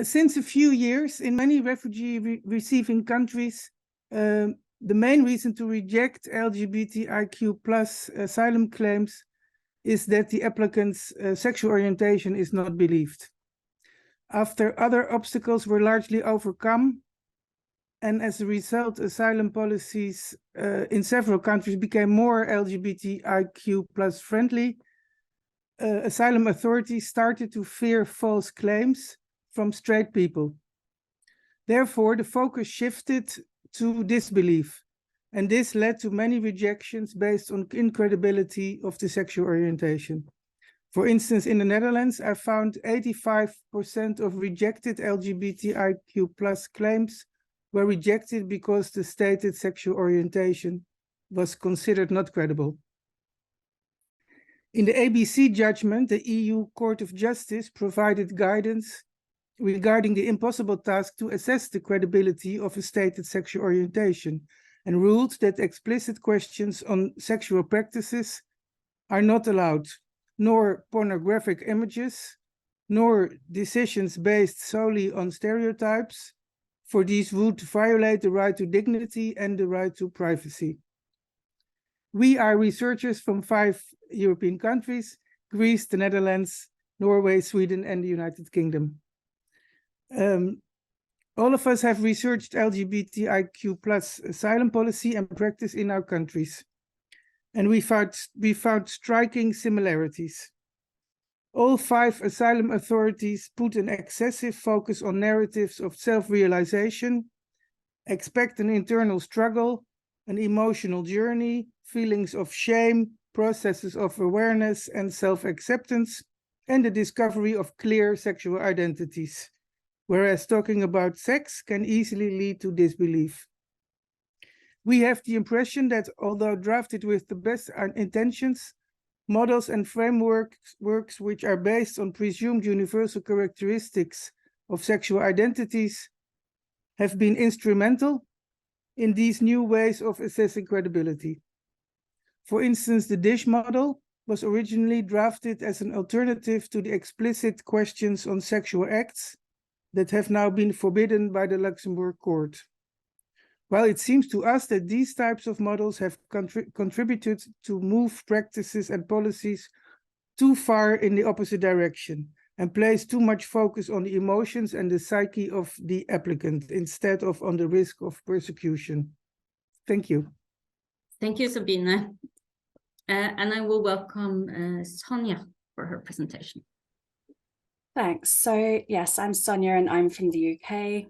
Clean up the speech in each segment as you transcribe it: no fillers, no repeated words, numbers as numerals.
Since a few years, in many refugee-receiving countries, the main reason to reject LGBTIQ plus asylum claims is that the applicant's sexual orientation is not believed. After other obstacles were largely overcome, and as a result, asylum policies in several countries became more LGBTIQ plus friendly, asylum authorities started to fear false claims from straight people. Therefore, the focus shifted to disbelief, and this led to many rejections based on incredibility of the sexual orientation. For instance, in the Netherlands, I found 85% of rejected LGBTIQ plus claims were rejected because the stated sexual orientation was considered not credible. In the ABC judgment, the EU Court of Justice provided guidance regarding the impossible task to assess the credibility of a stated sexual orientation and ruled that explicit questions on sexual practices are not allowed, nor pornographic images, nor decisions based solely on stereotypes, for these would violate the right to dignity and the right to privacy. We are researchers from 5 European countries: Greece, the Netherlands, Norway, Sweden, and the United Kingdom. All of us have researched LGBTIQ plus asylum policy and practice in our countries, and we found striking similarities. All 5 asylum authorities put an excessive focus on narratives of self-realization, expect an internal struggle, an emotional journey, feelings of shame, processes of awareness and self-acceptance, and the discovery of clear sexual identities, whereas talking about sex can easily lead to disbelief. We have the impression that although drafted with the best intentions, models and frameworks which are based on presumed universal characteristics of sexual identities have been instrumental in these new ways of assessing credibility. For instance, the DISH model was originally drafted as an alternative to the explicit questions on sexual acts that have now been forbidden by the Luxembourg court. While it seems to us that these types of models have contributed to move practices and policies too far in the opposite direction and place too much focus on the emotions and the psyche of the applicant instead of on the risk of persecution. Thank you. Thank you, Sabine. And I will welcome Sonia for her presentation. Thanks. So yes, I'm Sonia and I'm from the UK.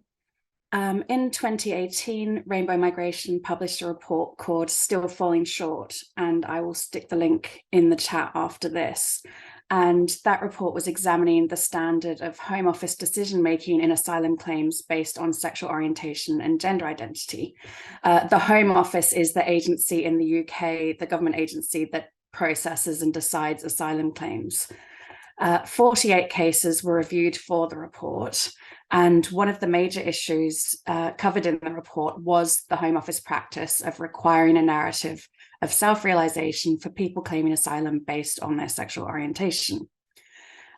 In 2018, Rainbow Migration published a report called Still Falling Short, and I will stick the link in the chat after this. And that report was examining the standard of Home Office decision-making in asylum claims based on sexual orientation and gender identity. The Home Office is the agency in the UK, the government agency that processes and decides asylum claims. 48 cases were reviewed for the report, and one of the major issues covered in the report was the Home Office practice of requiring a narrative of self-realization for people claiming asylum based on their sexual orientation.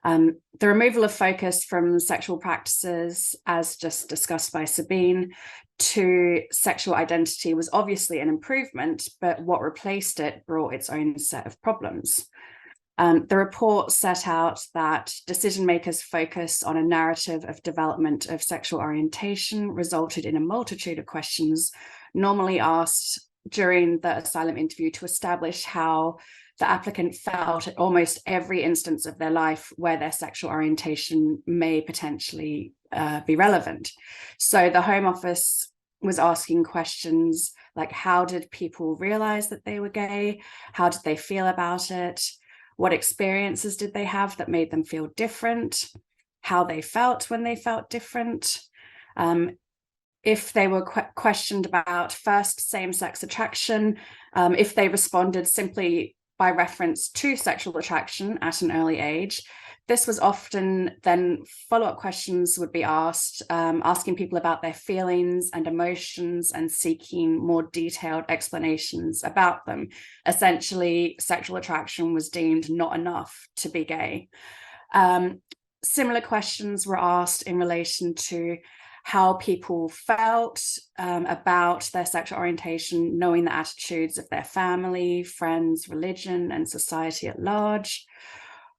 The removal of focus from sexual practices, as just discussed by Sabine, to sexual identity was obviously an improvement, but what replaced it brought its own set of problems. The report set out that decision makers' focus on a narrative of development of sexual orientation resulted in a multitude of questions normally asked during the asylum interview to establish how the applicant felt at almost every instance of their life where their sexual orientation may potentially be relevant. So the Home Office was asking questions like, how did people realize that they were gay? How did they feel about it? What experiences did they have that made them feel different? How they felt when they felt different? If they were questioned about first same-sex attraction, if they responded simply by reference to sexual attraction at an early age, this was often then follow-up questions would be asked, asking people about their feelings and emotions and seeking more detailed explanations about them. Essentially, sexual attraction was deemed not enough to be gay. Similar questions were asked in relation to how people felt about their sexual orientation, knowing the attitudes of their family, friends, religion, and society at large.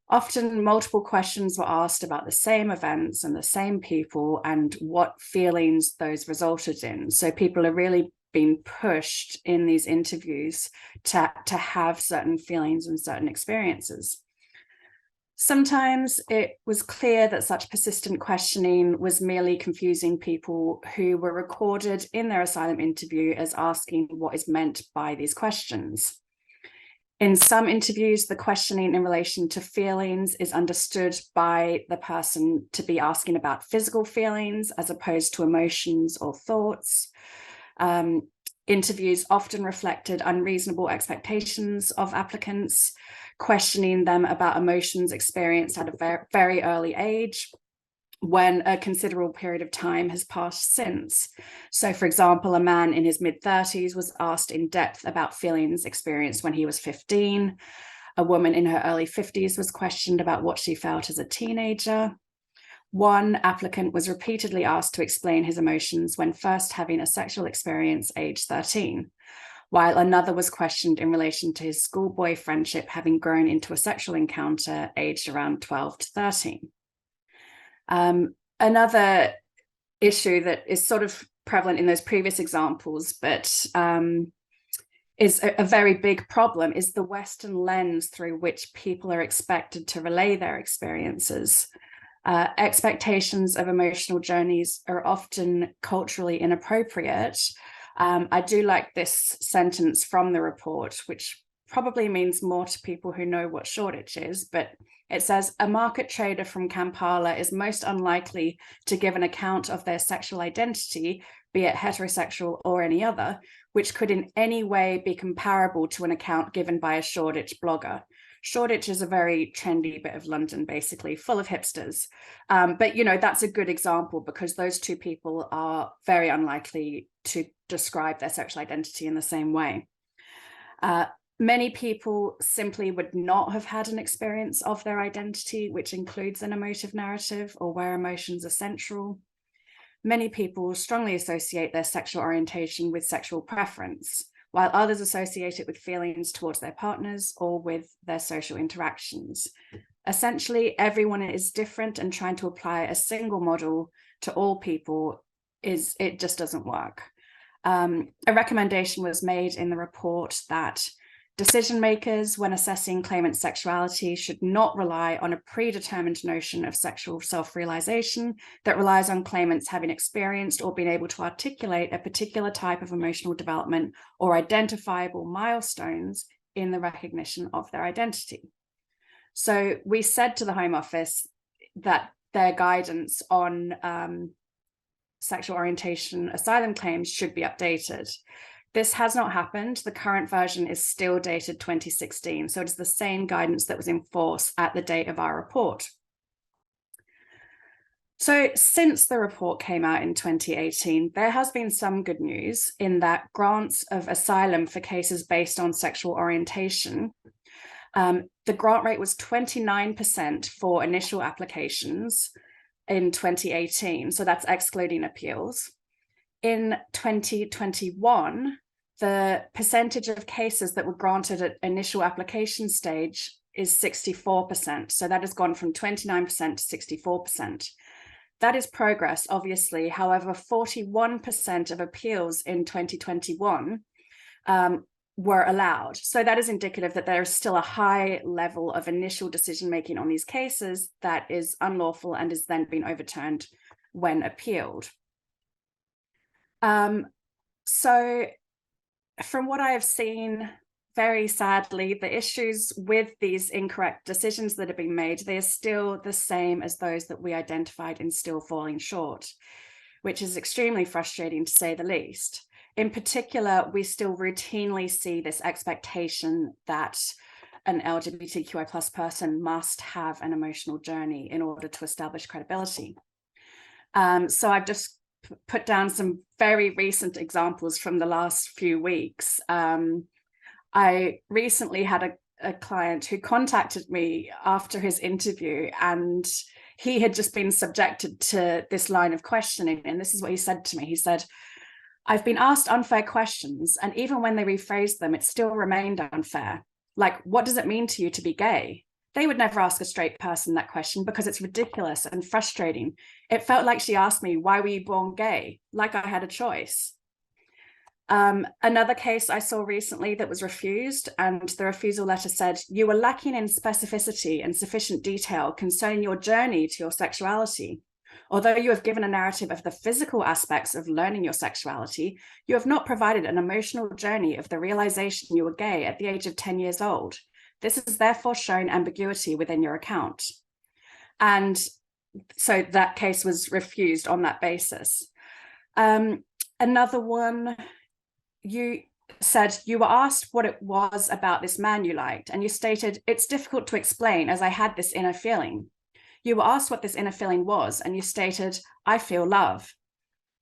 Often multiple questions were asked about the same events and the same people and what feelings those resulted in. So people are really being pushed in these interviews to have certain feelings and certain experiences. Sometimes it was clear that such persistent questioning was merely confusing people who were recorded in their asylum interview as asking what is meant by these questions. In some interviews, the questioning in relation to feelings is understood by the person to be asking about physical feelings as opposed to emotions or thoughts. Interviews often reflected unreasonable expectations of applicants, questioning them about emotions experienced at a very early age, when a considerable period of time has passed since. So, for example, a man in his mid-30s was asked in depth about feelings experienced when he was 15. A woman in her early 50s was questioned about what she felt as a teenager. One applicant was repeatedly asked to explain his emotions when first having a sexual experience aged 13, while another was questioned in relation to his schoolboy friendship having grown into a sexual encounter aged around 12 to 13. Another issue that is sort of prevalent in those previous examples, but is a very big problem, is the Western lens through which people are expected to relay their experiences. Expectations of emotional journeys are often culturally inappropriate. I do like this sentence from the report, which probably means more to people who know what Shoreditch is, but it says, a market trader from Kampala is most unlikely to give an account of their sexual identity, be it heterosexual or any other, which could in any way be comparable to an account given by a Shoreditch blogger. Shoreditch is a very trendy bit of London, basically, full of hipsters. But, you know, that's a good example because those two people are very unlikely to describe their sexual identity in the same way. Many people simply would not have had an experience of their identity, which includes an emotive narrative or where emotions are central. Many people strongly associate their sexual orientation with sexual preference, while others associate it with feelings towards their partners or with their social interactions. Essentially, everyone is different, and trying to apply a single model to all people it just doesn't work. A recommendation was made in the report that decision makers, when assessing claimants' sexuality, should not rely on a predetermined notion of sexual self-realization that relies on claimants having experienced or been able to articulate a particular type of emotional development or identifiable milestones in the recognition of their identity. So we said to the Home Office that their guidance on sexual orientation asylum claims should be updated. This has not happened. The current version is still dated 2016, so it is the same guidance that was in force at the date of our report. So since the report came out in 2018, there has been some good news in that grants of asylum for cases based on sexual orientation, the grant rate was 29% for initial applications in 2018, so that's excluding appeals. In 2021, the percentage of cases that were granted at initial application stage is 64%. So that has gone from 29% to 64%. That is progress, obviously. However, 41% of appeals in 2021 were allowed. So that is indicative that there is still a high level of initial decision-making on these cases that is unlawful and is then being overturned when appealed. So from what I have seen, very sadly, the issues with these incorrect decisions that have been made, they are still the same as those that we identified and still falling short, which is extremely frustrating to say the least. In particular, we still routinely see this expectation that an LGBTQI+ person must have an emotional journey in order to establish credibility. So I've just put down some very recent examples from the last few weeks. I recently had a client who contacted me after his interview, and he had just been subjected to this line of questioning. And this is what he said to me. He said, "I've been asked unfair questions, and even when they rephrased them, it still remained unfair. Like, what does it mean to you to be gay? They would never ask a straight person that question because it's ridiculous and frustrating. It felt like she asked me, why were you born gay? Like I had a choice." Another case I saw recently that was refused, and the refusal letter said, "You were lacking in specificity and sufficient detail concerning your journey to your sexuality. Although you have given a narrative of the physical aspects of learning your sexuality, you have not provided an emotional journey of the realization you were gay at the age of 10 years old. This has therefore shown ambiguity within your account." And so that case was refused on that basis. Another one, you said you were asked what it was about this man you liked, and you stated, "It's difficult to explain as I had this inner feeling." You were asked what this inner feeling was, and you stated, "I feel love."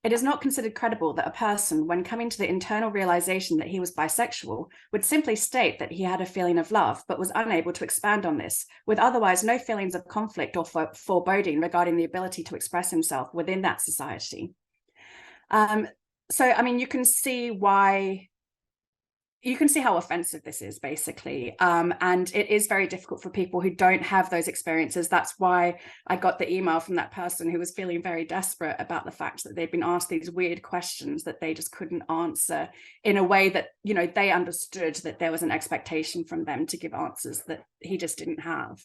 It is not considered credible that a person, when coming to the internal realization that he was bisexual, would simply state that he had a feeling of love, but was unable to expand on this, with otherwise no feelings of conflict or foreboding regarding the ability to express himself within that society. So, I mean, you can see how offensive this is, basically. And it is very difficult for people who don't have those experiences. That's why I got the email from that person who was feeling very desperate about the fact that they'd been asked these weird questions that they just couldn't answer in a way that, you know, they understood that there was an expectation from them to give answers that he just didn't have.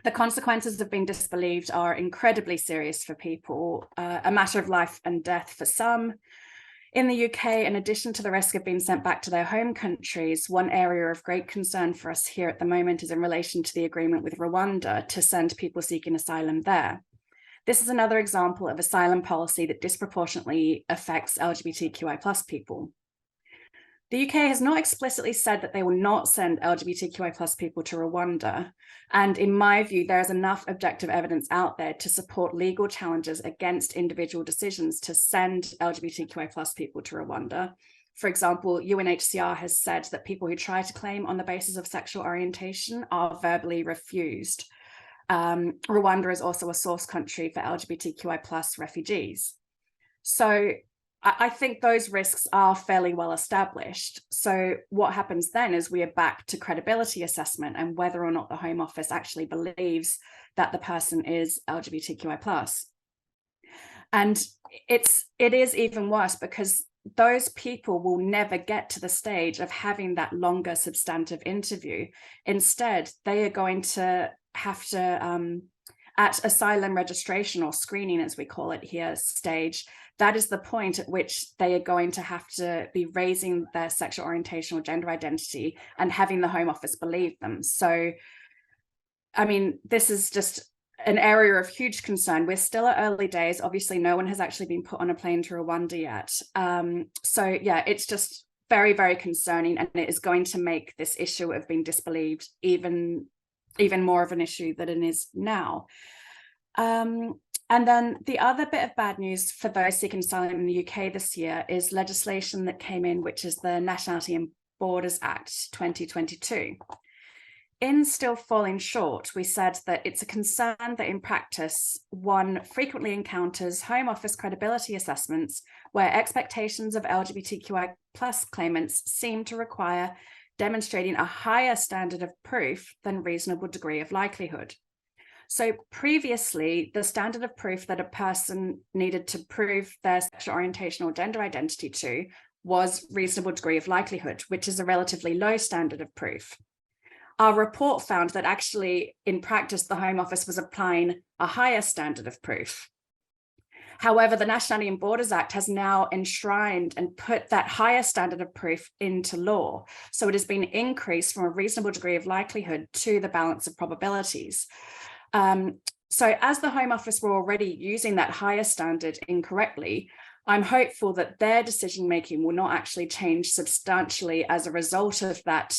The consequences of being disbelieved are incredibly serious for people, a matter of life and death for some. In the UK, in addition to the risk of being sent back to their home countries, one area of great concern for us here at the moment is in relation to the agreement with Rwanda to send people seeking asylum there. This is another example of asylum policy that disproportionately affects LGBTQI+ people. The UK has not explicitly said that they will not send LGBTQI+ people to Rwanda. And in my view, there is enough objective evidence out there to support legal challenges against individual decisions to send LGBTQI+ people to Rwanda. For example, UNHCR has said that people who try to claim on the basis of sexual orientation are verbally refused. Rwanda is also a source country for LGBTQI+ refugees. So I think those risks are fairly well established. So what happens then is we are back to credibility assessment and whether or not the Home Office actually believes that the person is LGBTQI+. And it is even worse because those people will never get to the stage of having that longer substantive interview. Instead, they are going to have to, at asylum registration or screening, as we call it here, stage, that is the point at which they are going to have to be raising their sexual orientation or gender identity and having the Home Office believe them. So, I mean, this is just an area of huge concern. We're still at early days. Obviously, no one has actually been put on a plane to Rwanda yet. So yeah, it's just very, very concerning, and it is going to make this issue of being disbelieved even more of an issue than it is now. And then the other bit of bad news for those seeking asylum in the UK this year is legislation that came in, which is the Nationality and Borders Act 2022. In Still Falling Short, we said that it's a concern that in practice, one frequently encounters Home Office credibility assessments where expectations of LGBTQI+ claimants seem to require demonstrating a higher standard of proof than reasonable degree of likelihood. So previously, the standard of proof that a person needed to prove their sexual orientation or gender identity to was reasonable degree of likelihood, which is a relatively low standard of proof. Our report found that actually, in practice, the Home Office was applying a higher standard of proof. However, the Nationality and Borders Act has now enshrined and put that higher standard of proof into law. So it has been increased from a reasonable degree of likelihood to the balance of probabilities. So as the Home Office were already using that higher standard incorrectly, I'm hopeful that their decision-making will not actually change substantially as a result of that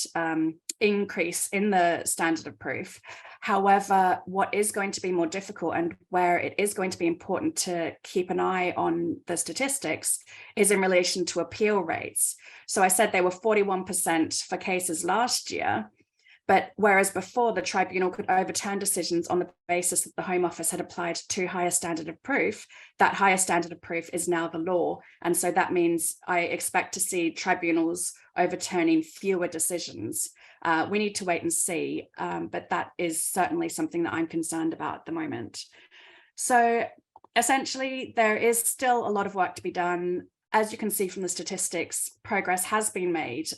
increase in the standard of proof. However, what is going to be more difficult and where it is going to be important to keep an eye on the statistics is in relation to appeal rates. So I said they were 41% for cases last year, But whereas before the tribunal could overturn decisions on the basis that the Home Office had applied too high a standard of proof, that higher standard of proof is now the law. And so that means I expect to see tribunals overturning fewer decisions. We need to wait and see, but that is certainly something that I'm concerned about at the moment. So essentially, there is still a lot of work to be done. As you can see from the statistics, progress has been made,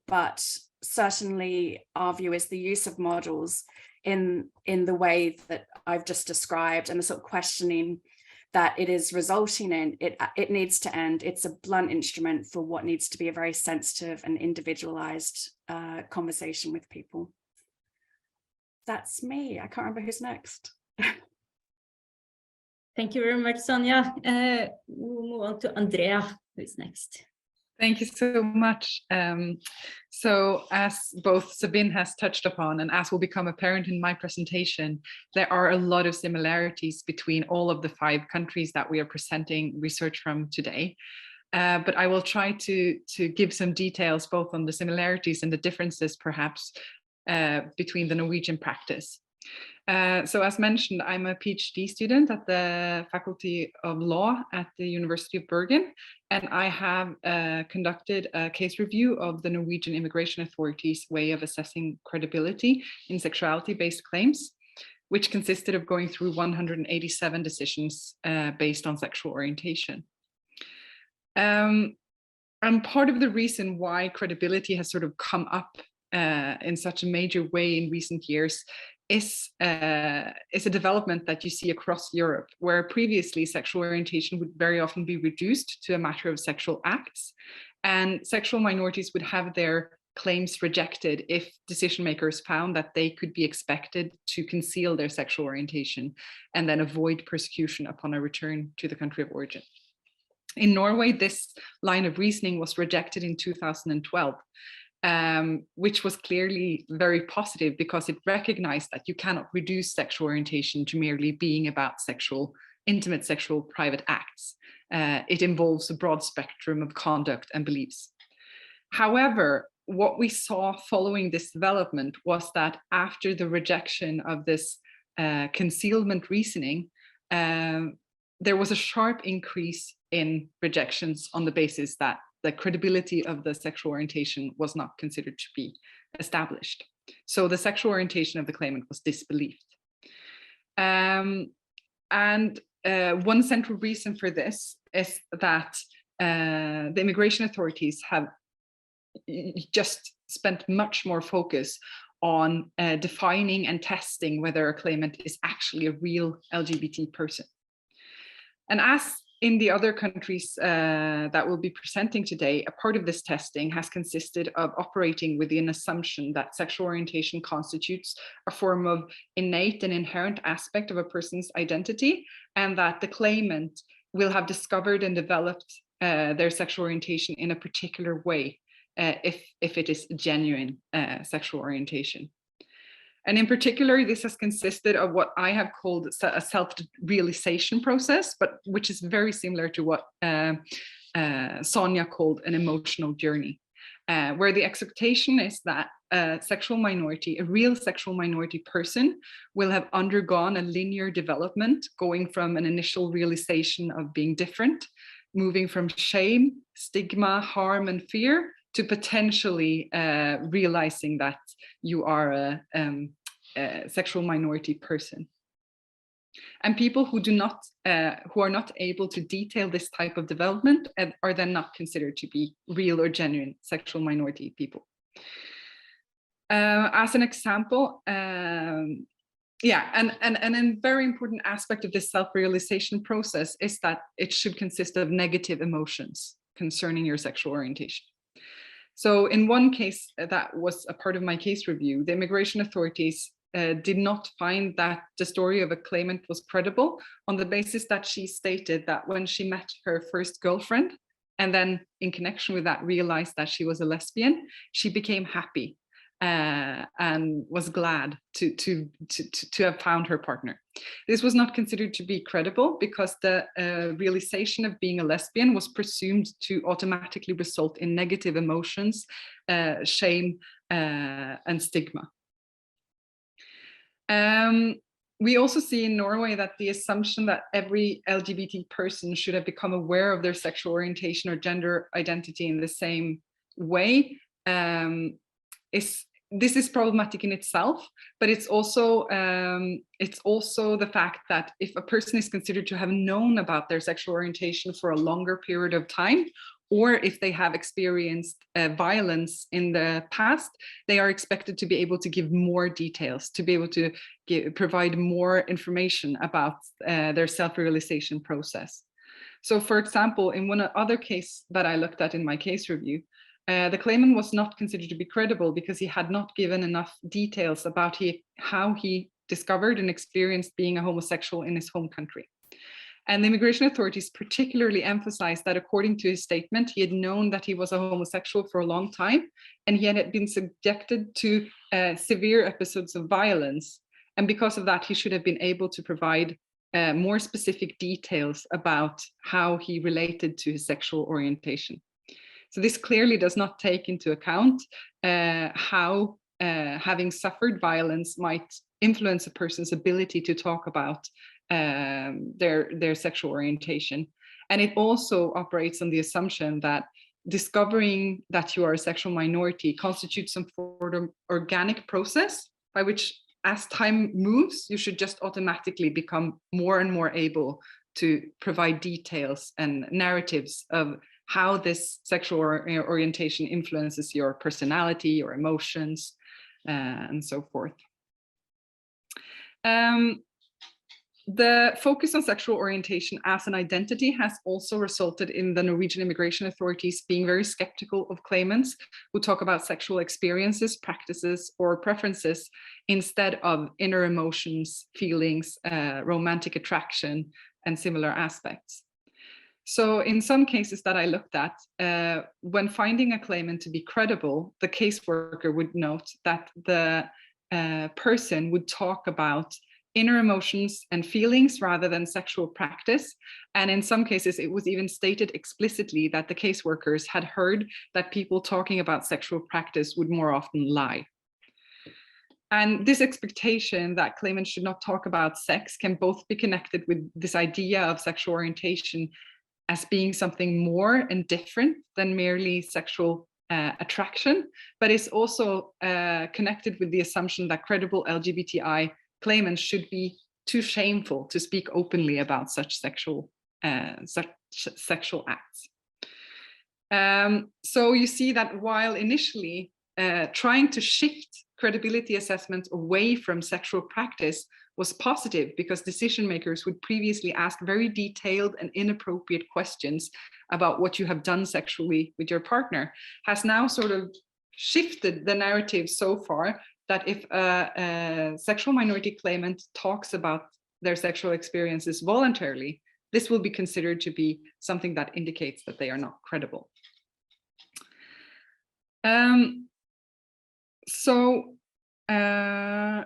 but certainly our view is the use of models in the way that I've just described and the sort of questioning that it is resulting in, it needs to end. It's a blunt instrument for what needs to be a very sensitive and individualized conversation with people. That's me. I can't remember who's next. Thank you very much, Sonia. We'll move on to Andrea, who's next. Thank you so much. So as both Sabine has touched upon, and as will become apparent in my presentation, there are a lot of similarities between all of the 5 countries that we are presenting research from today. But I will try to give some details both on the similarities and the differences perhaps between the Norwegian practice. So as mentioned, I'm a PhD student at the Faculty of Law at the University of Bergen, and I have conducted a case review of the Norwegian Immigration Authority's way of assessing credibility in sexuality-based claims, which consisted of going through 187 decisions based on sexual orientation. And part of the reason why credibility has sort of come up in such a major way in recent years is a development that you see across Europe, where previously sexual orientation would very often be reduced to a matter of sexual acts, and sexual minorities would have their claims rejected if decision makers found that they could be expected to conceal their sexual orientation and then avoid persecution upon a return to the country of origin. In Norway, this line of reasoning was rejected in 2012. Which was clearly very positive because it recognized that you cannot reduce sexual orientation to merely being about intimate sexual private acts. It involves a broad spectrum of conduct and beliefs. However, what we saw following this development was that after the rejection of this concealment reasoning, there was a sharp increase in rejections on the basis that the credibility of the sexual orientation was not considered to be established. So the sexual orientation of the claimant was disbelieved. One central reason for this is that the immigration authorities have just spent much more focus on defining and testing whether a claimant is actually a real LGBT person. And as in the other countries that we'll be presenting today, a part of this testing has consisted of operating with the assumption that sexual orientation constitutes a form of innate and inherent aspect of a person's identity, and that the claimant will have discovered and developed their sexual orientation in a particular way if it is genuine sexual orientation. And in particular, this has consisted of what I have called a self-realization process, but which is very similar to what Sonia called an emotional journey, where the expectation is that a real sexual minority person will have undergone a linear development, going from an initial realization of being different, moving from shame, stigma, harm, and fear, to potentially realizing that you are a sexual minority person. And people who are not able to detail this type of development are then not considered to be real or genuine sexual minority people. As an example, and a very important aspect of this self-realization process is that it should consist of negative emotions concerning your sexual orientation. So in one case that was a part of my case review, the immigration authorities did not find that the story of a claimant was credible on the basis that she stated that when she met her first girlfriend and then in connection with that realized that she was a lesbian, she became happy and was glad to have found her partner. This was not considered to be credible because the realization of being a lesbian was presumed to automatically result in negative emotions, shame, and stigma. We also see in Norway that the assumption that every LGBT person should have become aware of their sexual orientation or gender identity in the same way this is problematic in itself, but it's also the fact that if a person is considered to have known about their sexual orientation for a longer period of time, or if they have experienced violence in the past, they are expected to be able to give more details, to be able to provide more information about their self-realization process. So for example, in one other case that I looked at in my case review, the claimant was not considered to be credible because he had not given enough details about how he discovered and experienced being a homosexual in his home country. And the immigration authorities particularly emphasized that according to his statement, he had known that he was a homosexual for a long time, and he had been subjected to severe episodes of violence. And because of that, he should have been able to provide more specific details about how he related to his sexual orientation. So this clearly does not take into account how having suffered violence might influence a person's ability to talk about their sexual orientation. And it also operates on the assumption that discovering that you are a sexual minority constitutes some sort of organic process by which, as time moves, you should just automatically become more and more able to provide details and narratives of how this sexual orientation influences your personality, your emotions, and so forth. The focus on sexual orientation as an identity has also resulted in the Norwegian immigration authorities being very skeptical of claimants who talk about sexual experiences, practices, or preferences instead of inner emotions, feelings, romantic attraction, and similar aspects. So in some cases that I looked at, when finding a claimant to be credible, the caseworker would note that the person would talk about inner emotions and feelings rather than sexual practice. And in some cases, it was even stated explicitly that the caseworkers had heard that people talking about sexual practice would more often lie. And this expectation that claimants should not talk about sex can both be connected with this idea of sexual orientation as being something more and different than merely sexual attraction, but it's also connected with the assumption that credible LGBTI claimants should be too shameful to speak openly about such sexual acts. So you see that while initially trying to shift credibility assessments away from sexual practice was positive because decision makers would previously ask very detailed and inappropriate questions about what you have done sexually with your partner, has now sort of shifted the narrative so far that if a sexual minority claimant talks about their sexual experiences voluntarily, this will be considered to be something that indicates that they are not credible.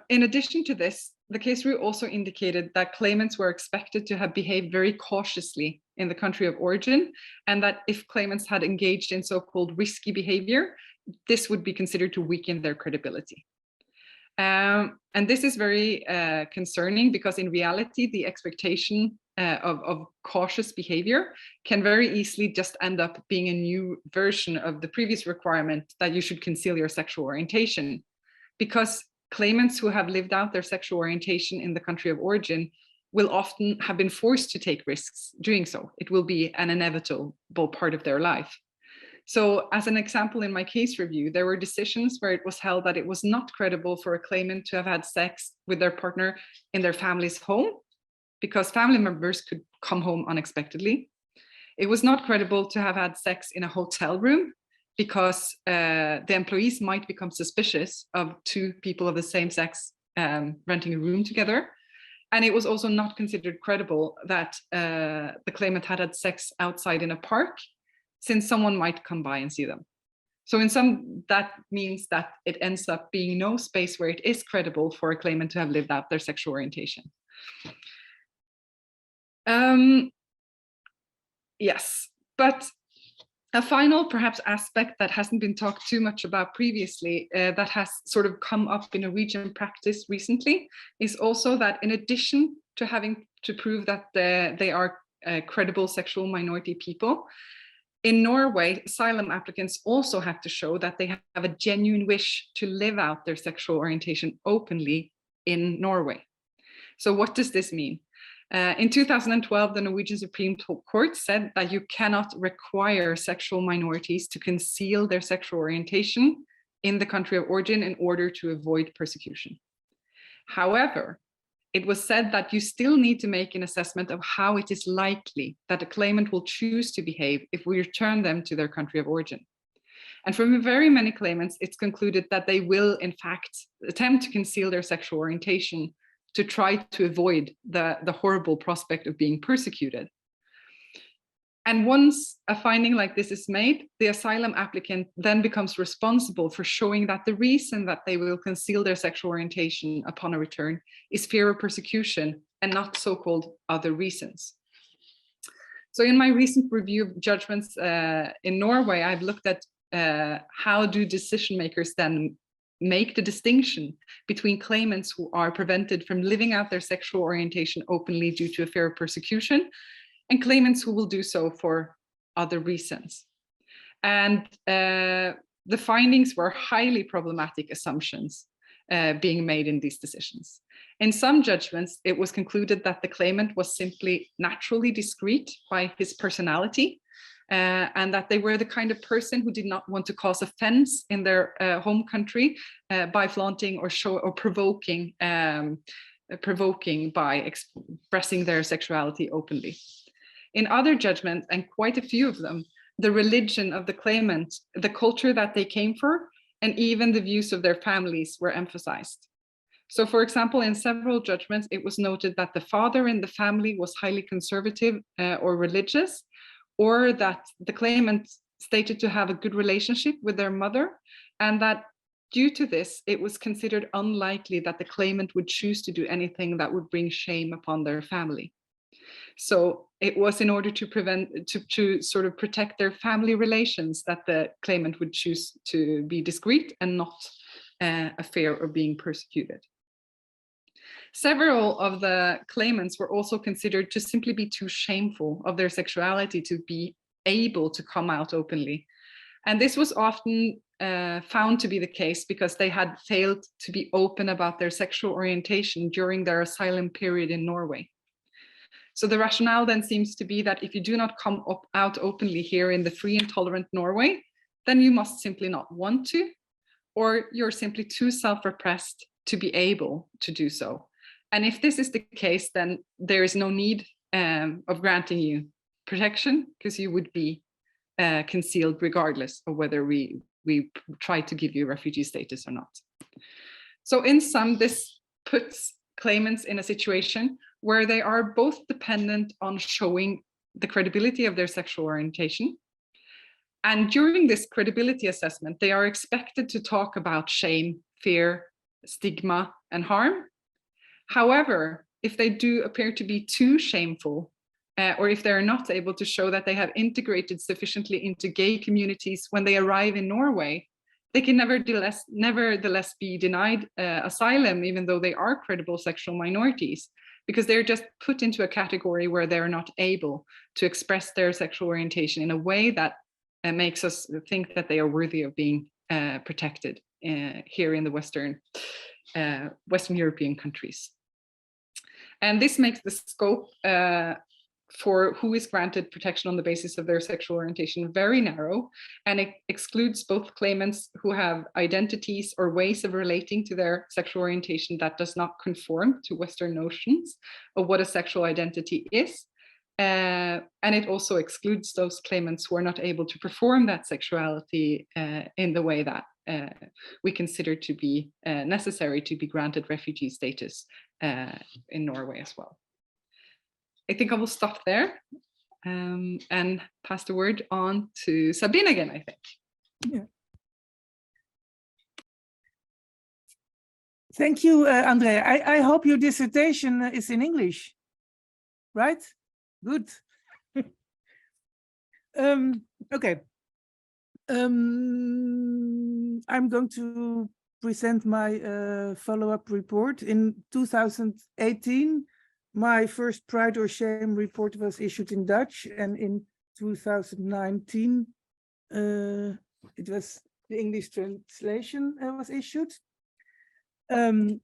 In addition to this, the case review also indicated that claimants were expected to have behaved very cautiously in the country of origin, and that if claimants had engaged in so-called risky behavior, this would be considered to weaken their credibility. And this is very concerning because in reality, the expectation of cautious behavior can very easily just end up being a new version of the previous requirement that you should conceal your sexual orientation. Because claimants who have lived out their sexual orientation in the country of origin will often have been forced to take risks doing so. It will be an inevitable part of their life. So as an example, in my case review, there were decisions where it was held that it was not credible for a claimant to have had sex with their partner in their family's home because family members could come home unexpectedly. It was not credible to have had sex in a hotel room because the employees might become suspicious of two people of the same sex renting a room together. And it was also not considered credible that the claimant had had sex outside in a park, since someone might come by and see them. So in some, that means that it ends up being no space where it is credible for a claimant to have lived out their sexual orientation. Yes, but A final, perhaps, aspect that hasn't been talked too much about previously, that has sort of come up in Norwegian practice recently, is also that in addition to having to prove that they are credible sexual minority people, in Norway, asylum applicants also have to show that they have a genuine wish to live out their sexual orientation openly in Norway. So what does this mean? In 2012, the Norwegian Supreme Court said that you cannot require sexual minorities to conceal their sexual orientation in the country of origin in order to avoid persecution. However, it was said that you still need to make an assessment of how it is likely that a claimant will choose to behave if we return them to their country of origin. And from very many claimants, it's concluded that they will, in fact, attempt to conceal their sexual orientation to try to avoid the horrible prospect of being persecuted. And once a finding like this is made, the asylum applicant then becomes responsible for showing that the reason that they will conceal their sexual orientation upon a return is fear of persecution and not so-called other reasons. So in my recent review of judgments in Norway, I've looked at how do decision makers then make the distinction between claimants who are prevented from living out their sexual orientation openly due to a fear of persecution and claimants who will do so for other reasons. And the findings were highly problematic assumptions being made in these decisions. In some judgments, it was concluded that the claimant was simply naturally discreet by his personality, and that they were the kind of person who did not want to cause offense in their home country by flaunting or provoking by expressing their sexuality openly. In other judgments, and quite a few of them, the religion of the claimant, the culture that they came for, and even the views of their families were emphasized. So, for example, in several judgments, it was noted that the father in the family was highly conservative or religious, or that the claimant stated to have a good relationship with their mother, and that due to this, it was considered unlikely that the claimant would choose to do anything that would bring shame upon their family. So it was in order to sort of protect their family relations that the claimant would choose to be discreet and not a fear of being persecuted. Several of the claimants were also considered to simply be too shameful of their sexuality to be able to come out openly. And this was often found to be the case because they had failed to be open about their sexual orientation during their asylum period in Norway. So the rationale then seems to be that if you do not come out openly here in the free and tolerant Norway, then you must simply not want to, or you're simply too self-repressed to be able to do so. And if this is the case, then there is no need of granting you protection because you would be concealed regardless of whether we try to give you refugee status or not. So in sum, this puts claimants in a situation where they are both dependent on showing the credibility of their sexual orientation. And during this credibility assessment, they are expected to talk about shame, fear, stigma, and harm. However, if they do appear to be too shameful, or if they're not able to show that they have integrated sufficiently into gay communities when they arrive in Norway, they can nevertheless be denied asylum, even though they are credible sexual minorities, because they're just put into a category where they're not able to express their sexual orientation in a way that makes us think that they are worthy of being protected here in the Western European countries. And this makes the scope for who is granted protection on the basis of their sexual orientation very narrow, and it excludes both claimants who have identities or ways of relating to their sexual orientation that does not conform to Western notions of what a sexual identity is, and it also excludes those claimants who are not able to perform that sexuality in the way that we consider to be necessary to be granted refugee status in Norway as well. I think I will stop there and pass the word on to Sabine again, I think. Yeah. Thank you, Andrea. I hope your dissertation is in English, right? Good. Okay. I'm going to present my follow-up report. In 2018, my first Pride or Shame report was issued in Dutch, and in 2019, it was the English translation was issued. Now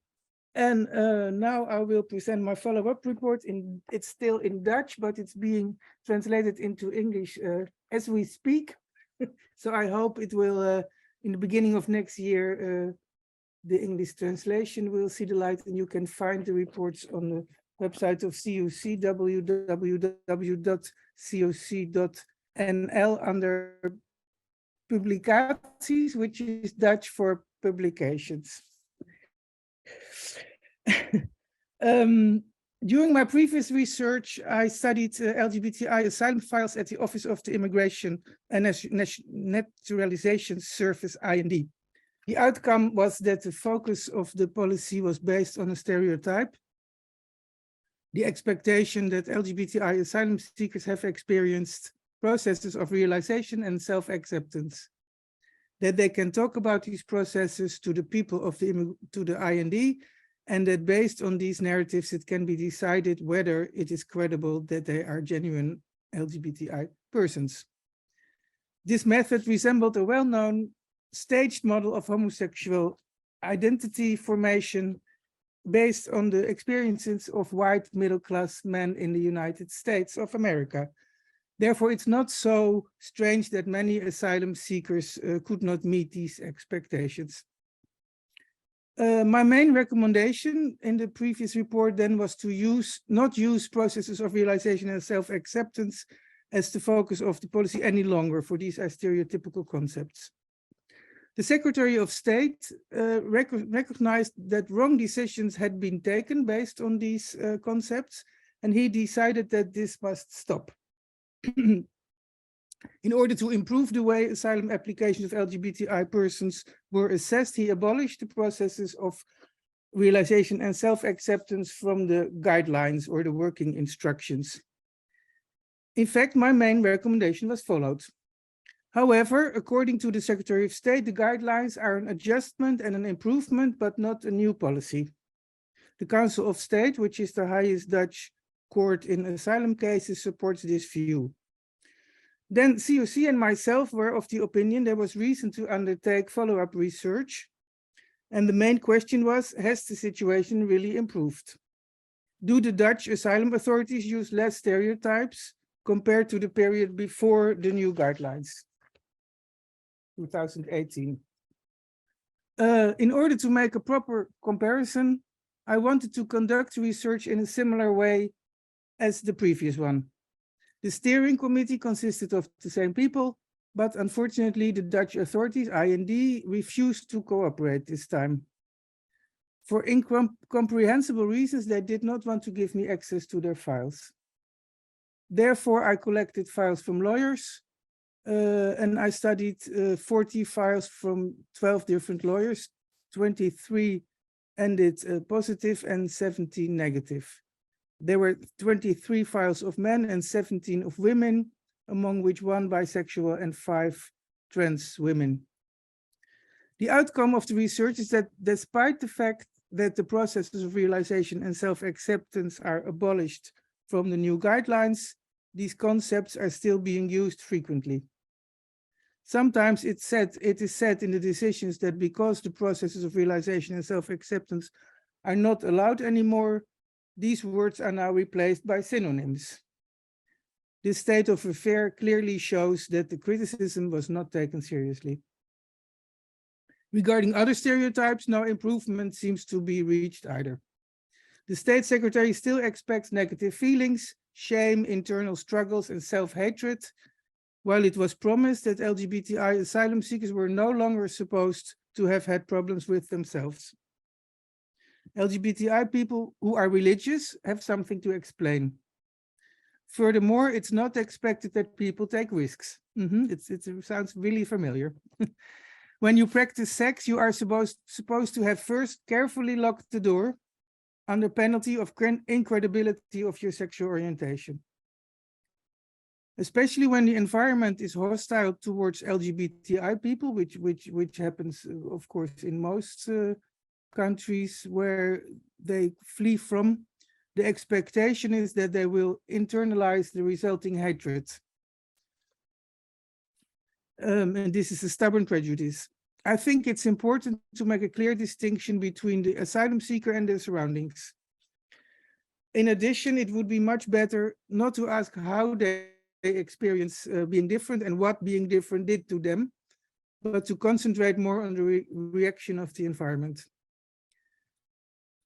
I will present my follow-up report. It's still in Dutch, but it's being translated into English as we speak. So I hope it will, in the beginning of next year, the English translation will see the light, and you can find the reports on the website of COC, www.coc.nl, under publicaties, which is Dutch for publications. During my previous research, I studied LGBTI asylum files at the Office of the Immigration and Naturalization Service, IND. The outcome was that the focus of the policy was based on a stereotype, the expectation that LGBTI asylum seekers have experienced processes of realization and self-acceptance, that they can talk about these processes to the people of the IND, and that based on these narratives, it can be decided whether it is credible that they are genuine LGBTI persons. This method resembled a well-known staged model of homosexual identity formation based on the experiences of white middle-class men in the United States of America. Therefore, it's not so strange that many asylum seekers could not meet these expectations. My main recommendation in the previous report then was to not use processes of realization and self-acceptance as the focus of the policy any longer, for these are stereotypical concepts. The Secretary of State recognized that wrong decisions had been taken based on these concepts, and he decided that this must stop. In order to improve the way asylum applications of LGBTI persons were assessed, he abolished the processes of realization and self-acceptance from the guidelines or the working instructions. In fact, my main recommendation was followed. However, according to the Secretary of State, the guidelines are an adjustment and an improvement, but not a new policy. The Council of State, which is the highest Dutch court in asylum cases, supports this view. Then COC and myself were of the opinion there was reason to undertake follow-up research. And the main question was, has the situation really improved? Do the Dutch asylum authorities use less stereotypes compared to the period before the new guidelines? 2018. In order to make a proper comparison, I wanted to conduct research in a similar way as the previous one. The steering committee consisted of the same people, but unfortunately the Dutch authorities, IND, refused to cooperate this time. For incomprehensible reasons, they did not want to give me access to their files. Therefore, I collected files from lawyers, and I studied 40 files from 12 different lawyers, 23 ended positive and 17 negative. There were 23 files of men and 17 of women, among which 1 bisexual and 5 trans women. The outcome of the research is that despite the fact that the processes of realization and self-acceptance are abolished from the new guidelines, these concepts are still being used frequently. Sometimes it is said in the decisions that because the processes of realization and self-acceptance are not allowed anymore, these words are now replaced by synonyms. This state of affair clearly shows that the criticism was not taken seriously. Regarding other stereotypes, no improvement seems to be reached either. The State Secretary still expects negative feelings, shame, internal struggles, and self-hatred, while it was promised that LGBTI asylum seekers were no longer supposed to have had problems with themselves. LGBTI people who are religious have something to explain. Furthermore, it's not expected that people take risks. It sounds really familiar. When you practice sex, you are supposed to have first carefully locked the door under penalty of incredibility of your sexual orientation. especially when the environment is hostile towards LGBTI people, which happens, of course, in most countries where they flee from. The expectation is that they will internalize the resulting hatred. And this is a stubborn prejudice. I think it's important to make a clear distinction between the asylum seeker and their surroundings. In addition, it would be much better not to ask how they experience being different and what being different did to them, but to concentrate more on the reaction of the environment.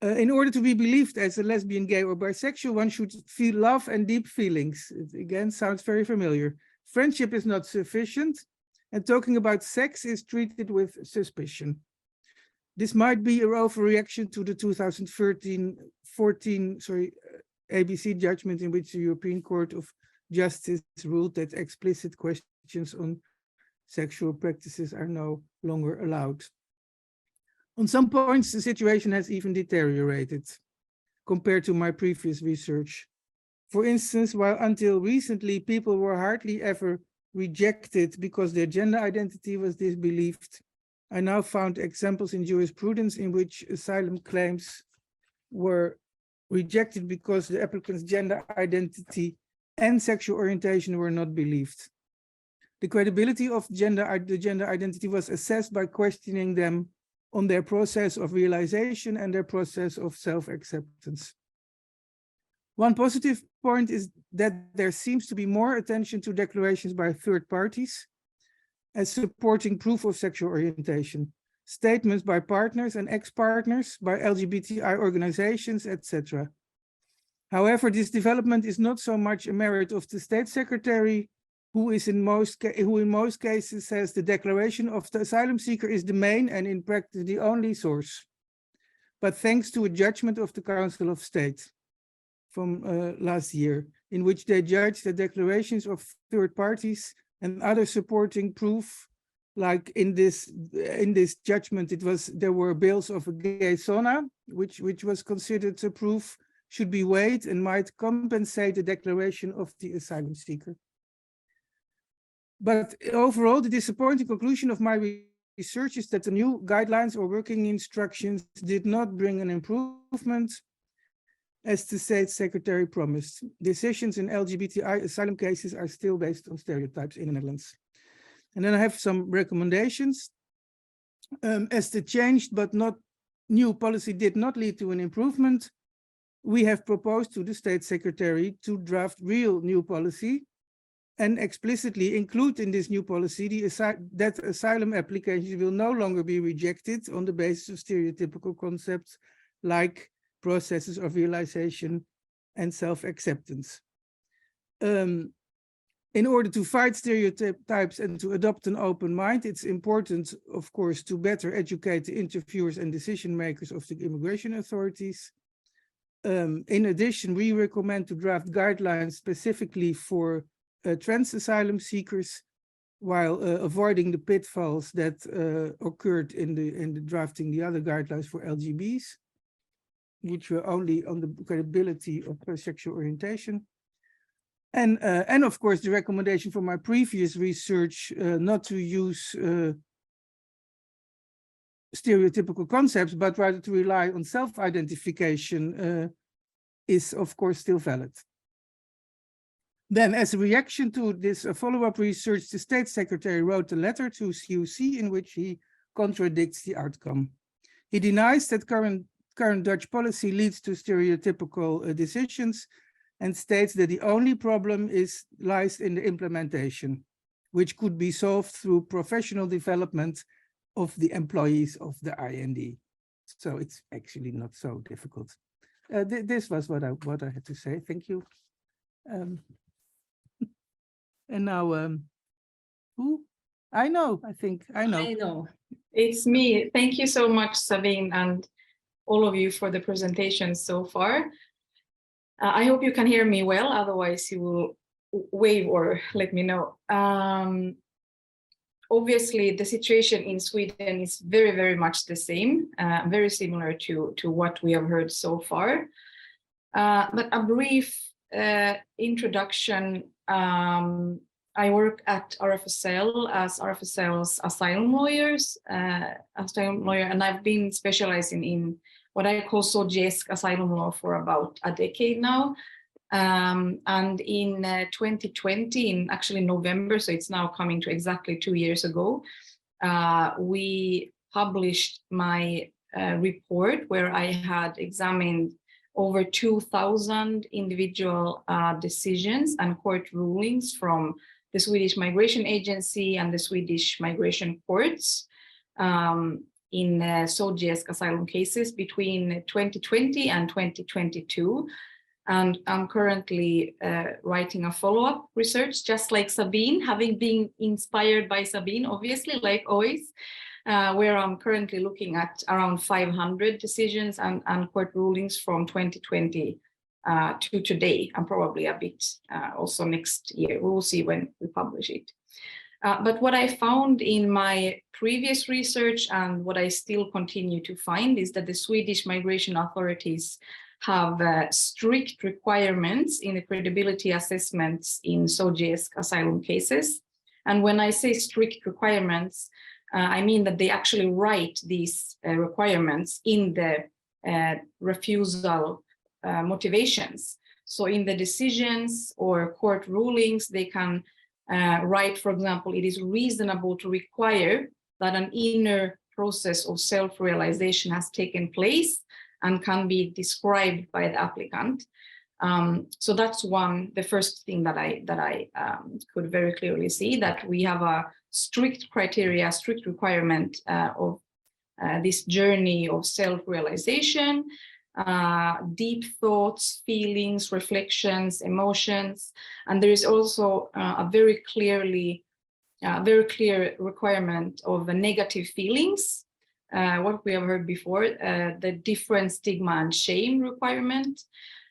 In order to be believed as a lesbian, gay, or bisexual, one should feel love and deep feelings. It again sounds very familiar. Friendship is not sufficient, and talking about sex is treated with suspicion. This might be an overreaction to the 2014 ABC judgment, in which the European Court of Justice ruled that explicit questions on sexual practices are no longer allowed. On some points, the situation has even deteriorated compared to my previous research. For instance, while until recently people were hardly ever rejected because their gender identity was disbelieved, I now found examples in jurisprudence in which asylum claims were rejected because the applicant's gender identity and sexual orientation were not believed. The credibility of the gender identity was assessed by questioning them on their process of realization and their process of self-acceptance. One positive point is that there seems to be more attention to declarations by third parties as supporting proof of sexual orientation, statements by partners and ex-partners, by LGBTI organizations, etc. However, this development is not so much a merit of the State Secretary, who in most cases says the declaration of the asylum seeker is the main and in practice the only source, but thanks to a judgment of the Council of State from last year, in which they judged the declarations of third parties and other supporting proof, like in this judgment, there were bills of a gay sauna, which was considered a proof, should be weighed and might compensate the declaration of the asylum seeker. But overall, the disappointing conclusion of my research is that the new guidelines or working instructions did not bring an improvement, as the State Secretary promised. Decisions in LGBTI asylum cases are still based on stereotypes in the Netherlands. And then I have some recommendations. As the changed but not new policy did not lead to an improvement, we have proposed to the State Secretary to draft real new policy and explicitly include in this new policy that asylum applications will no longer be rejected on the basis of stereotypical concepts like processes of realization and self-acceptance. In order to fight stereotypes and to adopt an open mind, it's important, of course, to better educate the interviewers and decision makers of the immigration authorities. In addition, we recommend to draft guidelines specifically for trans asylum seekers, while avoiding the pitfalls that occurred in the drafting the other guidelines for LGBs, which were only on the credibility of sexual orientation. And of course, the recommendation from my previous research not to use stereotypical concepts, but rather to rely on self-identification is, of course, still valid. Then, as a reaction to this follow-up research, the State Secretary wrote a letter to COC in which he contradicts the outcome. He denies that current Dutch policy leads to stereotypical decisions and states that the only problem lies in the implementation, which could be solved through professional development of the employees of the IND. So it's actually not so difficult. This was what I had to say. Thank you. And now, who? I know. I know. It's me. Thank you so much, Sabine, and all of you for the presentation so far. I hope you can hear me well, otherwise you will wave or let me know. Obviously, the situation in Sweden is very, very much the same, very similar to what we have heard so far. But a brief introduction, I work at RFSL as RFSL's asylum lawyer, and I've been specializing in what I call SOGIESC asylum law for about a decade now. And in 2020, in actually November, so it's now coming to exactly 2 years ago, we published my report where I had examined over 2,000 individual decisions and court rulings from the Swedish Migration Agency and the Swedish Migration Courts in SOGIESC asylum cases between 2020 and 2022. And I'm currently writing a follow-up research, just like Sabine, having been inspired by Sabine, obviously, like always, where I'm currently looking at around 500 decisions and court rulings from 2020 to today, and probably a bit also next year. We will see when we publish it. But what I found in my previous research and what I still continue to find is that the Swedish migration authorities have strict requirements in the credibility assessments in SOGIESC asylum cases. And when I say strict requirements, I mean that they actually write these requirements in the refusal motivations. So in the decisions or court rulings, they can write, for example, it is reasonable to require that an inner process of self-realization has taken place and can be described by the applicant. So that's the first thing that I could very clearly see, that we have a strict criteria, strict requirement of this journey of self-realization, deep thoughts, feelings, reflections, emotions, and there is also a very clear requirement of the negative feelings. What we have heard before, the different stigma and shame requirement.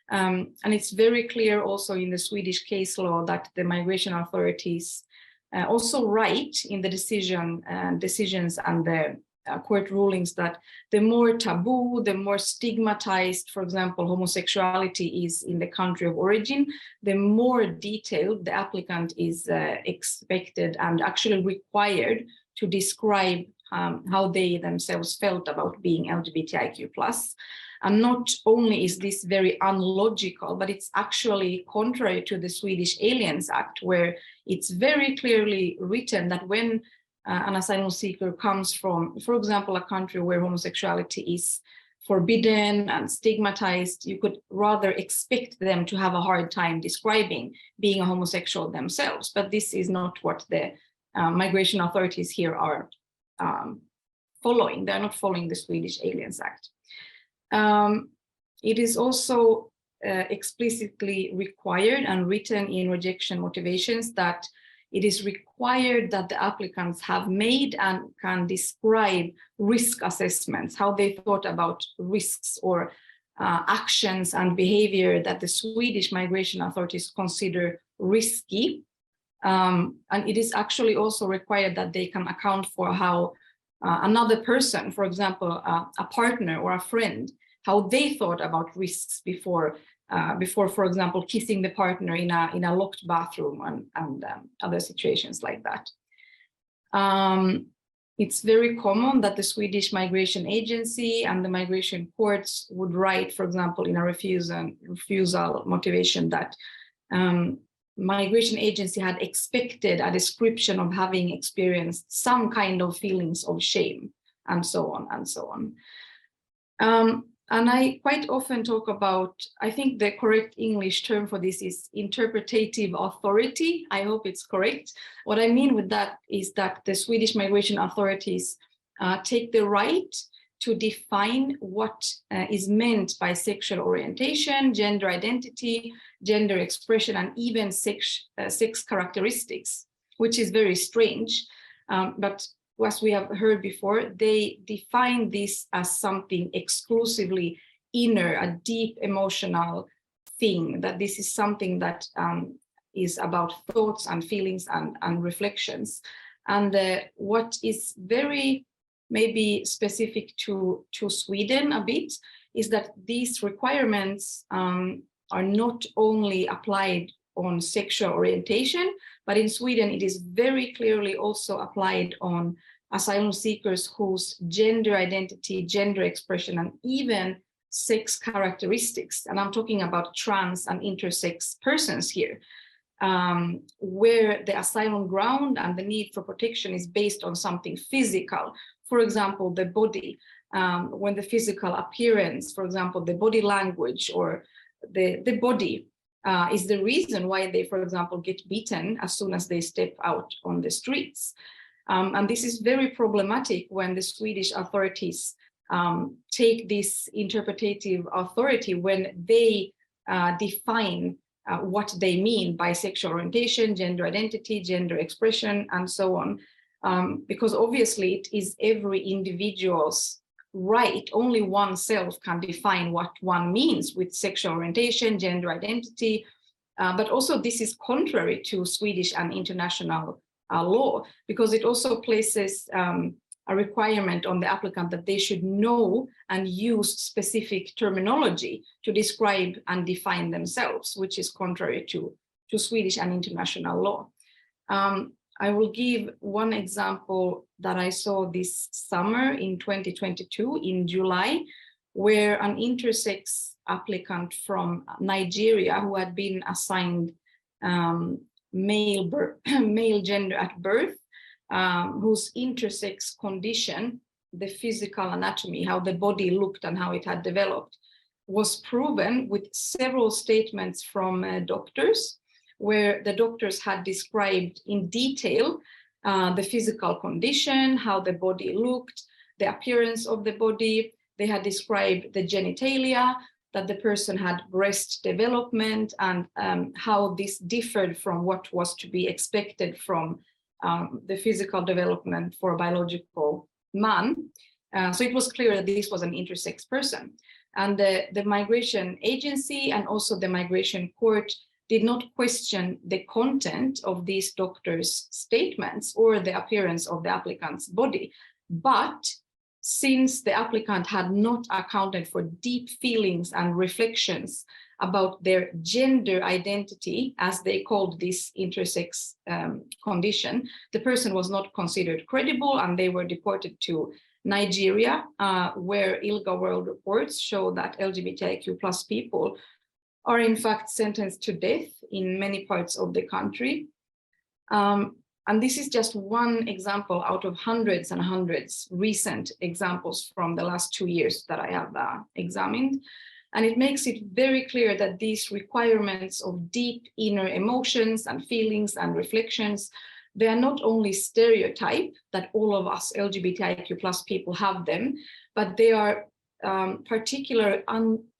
And it's very clear also in the Swedish case law that the migration authorities also write in the decisions and the court rulings that the more taboo, the more stigmatized, for example, homosexuality is in the country of origin, the more detailed the applicant is expected and actually required to describe how they themselves felt about being LGBTIQ+. And not only is this very unlogical, but it's actually contrary to the Swedish Aliens Act, where it's very clearly written that when an asylum seeker comes from, for example, a country where homosexuality is forbidden and stigmatized, you could rather expect them to have a hard time describing being a homosexual themselves. But this is not what the migration authorities here are following. They're not following the Swedish Aliens Act. It is also explicitly required and written in rejection motivations that it is required that the applicants have made and can describe risk assessments, how they thought about risks or actions and behavior that the Swedish migration authorities consider risky. And it is actually also required that they can account for how another person, for example, a partner or a friend, how they thought about risks before, for example, kissing the partner in a locked bathroom and other situations like that. It's very common that the Swedish Migration Agency and the migration courts would write, for example, in a refusal motivation that migration agency had expected a description of having experienced some kind of feelings of shame, and so on and so on. And I quite often talk about, I think the correct English term for this is interpretative authority. I hope it's correct. What I mean with that is that the Swedish migration authorities take the right to define what is meant by sexual orientation, gender identity, gender expression, and even sex characteristics, which is very strange. But as we have heard before, they define this as something exclusively inner, a deep emotional thing, that this is something that is about thoughts and feelings and reflections. And what is very maybe specific to Sweden a bit is that these requirements are not only applied on sexual orientation, but in Sweden it is very clearly also applied on asylum seekers whose gender identity, gender expression, and even sex characteristics, and I'm talking about trans and intersex persons here, where the asylum ground and the need for protection is based on something physical. For example, the body, when the physical appearance, for example, the body language or the body is the reason why they, for example, get beaten as soon as they step out on the streets. And this is very problematic when the Swedish authorities take this interpretative authority when they define what they mean by sexual orientation, gender identity, gender expression, and so on. Because obviously it is every individual's right, only oneself can define what one means with sexual orientation, gender identity, but also this is contrary to Swedish and international law, because it also places a requirement on the applicant that they should know and use specific terminology to describe and define themselves, which is contrary to Swedish and international law. I will give one example that I saw this summer in 2022 in July, where an intersex applicant from Nigeria who had been assigned male gender at birth, whose intersex condition, the physical anatomy, how the body looked and how it had developed, was proven with several statements from doctors, where the doctors had described in detail the physical condition, how the body looked, the appearance of the body. They had described the genitalia, that the person had breast development, and how this differed from what was to be expected from the physical development for a biological man. So it was clear that this was an intersex person. And the migration agency and also the migration court did not question the content of these doctors' statements or the appearance of the applicant's body. But since the applicant had not accounted for deep feelings and reflections about their gender identity, as they called this intersex condition, the person was not considered credible and they were deported to Nigeria, where ILGA world reports show that LGBTIQ plus people are in fact sentenced to death in many parts of the country. And this is just one example out of hundreds and hundreds recent examples from the last 2 years that I have examined. And it makes it very clear that these requirements of deep inner emotions and feelings and reflections, they are not only stereotype that all of us LGBTIQ plus people have them, but they are particularly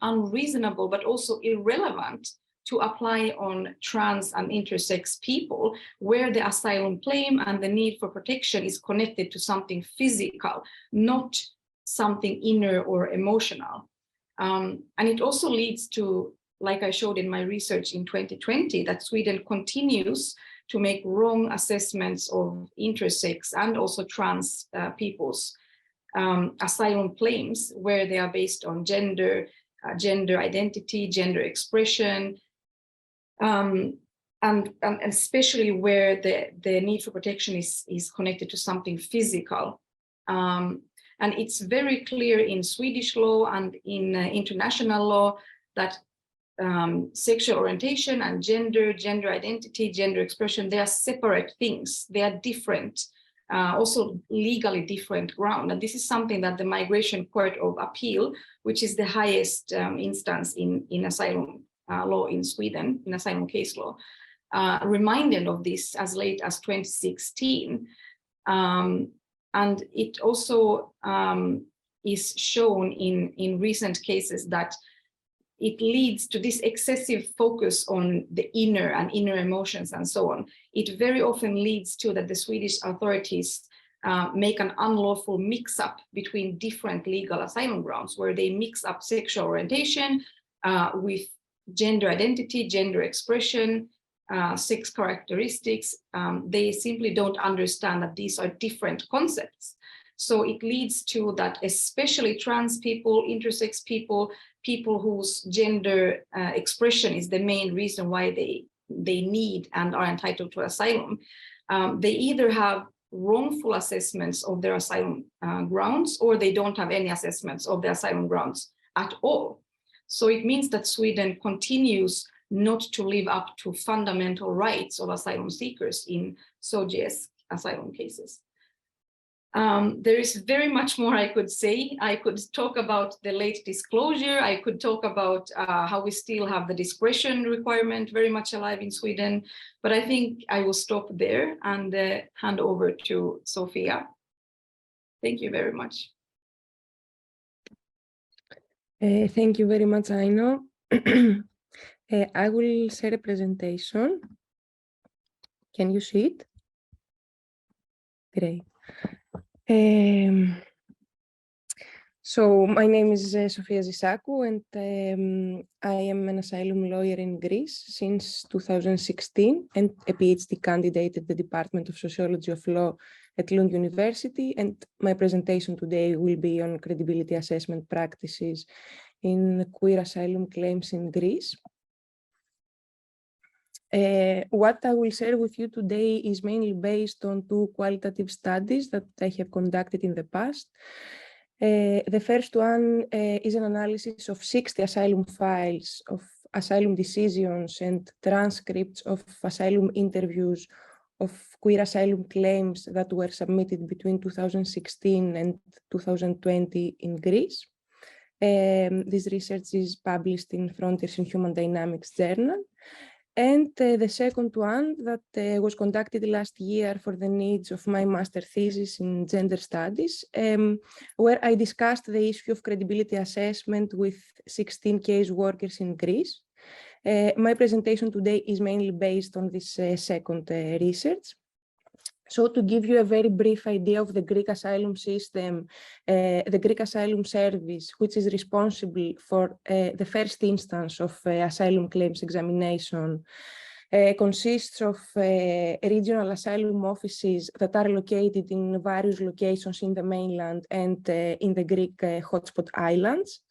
unreasonable, but also irrelevant to apply on trans and intersex people, where the asylum claim and the need for protection is connected to something physical, not something inner or emotional. And it also leads to, like I showed in my research in 2020, that Sweden continues to make wrong assessments of intersex and also trans people's asylum claims, where they are based on gender, gender identity, gender expression, and especially where the need for protection is connected to something physical. And it's very clear in Swedish law and in international law that sexual orientation and gender identity, gender expression, they are separate things. They are different, also legally different ground. And this is something that the Migration Court of Appeal, which is the highest instance in asylum law in Sweden, in asylum case law, reminded of this as late as 2016. And it also is shown in recent cases that it leads to this excessive focus on the inner and inner emotions and so on. It very often leads to that the Swedish authorities make an unlawful mix-up between different legal asylum grounds, where they mix up sexual orientation with gender identity, gender expression, sex characteristics. They simply don't understand that these are different concepts. So it leads to that especially trans people, intersex people, people whose gender expression is the main reason why they need and are entitled to asylum, they either have wrongful assessments of their asylum grounds, or they don't have any assessments of the asylum grounds at all. So it means that Sweden continues not to live up to fundamental rights of asylum seekers in SOGIES asylum cases. There is very much more I could say. I could talk about the late disclosure. I could talk about how we still have the discretion requirement very much alive in Sweden, but I think I will stop there and hand over to Sofia. Thank you very much. Thank you very much, Aino. I will share a presentation. Can you see it? Great. So my name is Sofia Zisakou, and I am an asylum lawyer in Greece since 2016 and a PhD candidate at the Department of Sociology of Law at Lund University. And my presentation today will be on credibility assessment practices in queer asylum claims in Greece. What I will share with you today is mainly based on two qualitative studies that I have conducted in the past. The first one is an analysis of 60 asylum files, of asylum decisions and transcripts of asylum interviews of queer asylum claims that were submitted between 2016 and 2020 in Greece. This research is published in Frontiers in Human Dynamics journal. And the second one that was conducted last year for the needs of my master thesis in gender studies, where I discussed the issue of credibility assessment with 16 case workers in Greece. My presentation today is mainly based on this second research. So to give you a very brief idea of the Greek asylum system, the Greek Asylum Service, which is responsible for the first instance of asylum claims examination, consists of regional asylum offices that are located in various locations in the mainland and in the Greek hotspot islands.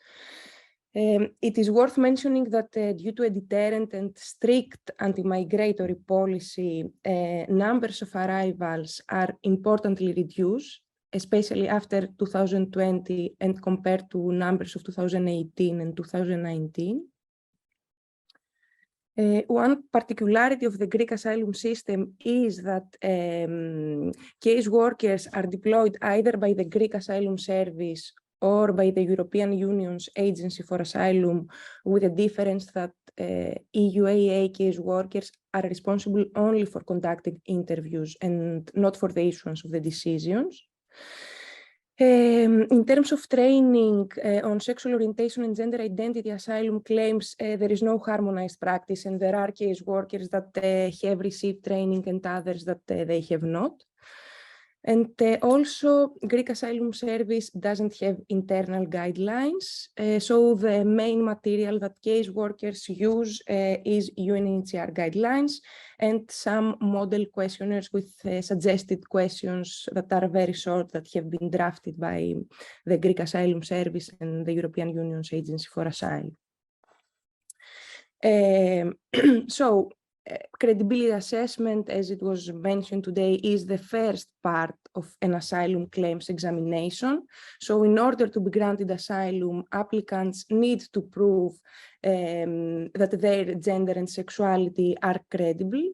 It is worth mentioning that due to a deterrent and strict anti-migratory policy, numbers of arrivals are importantly reduced, especially after 2020 and compared to numbers of 2018 and 2019. One particularity of the Greek asylum system is that case workers are deployed either by the Greek Asylum Service or by the European Union's Agency for Asylum, with a difference that EUAA case workers are responsible only for conducting interviews and not for the issuance of the decisions. In terms of training on sexual orientation and gender identity asylum claims, there is no harmonized practice, and there are case workers that have received training and others that they have not. And also, Greek Asylum Service doesn't have internal guidelines. So the main material that case workers use is UNHCR guidelines and some model questionnaires with suggested questions that are very short that have been drafted by the Greek Asylum Service and the European Union's Agency for Asylum. So, credibility assessment, as it was mentioned today, is the first part of an asylum claims examination. So in order to be granted asylum, applicants need to prove that their gender and sexuality are credible.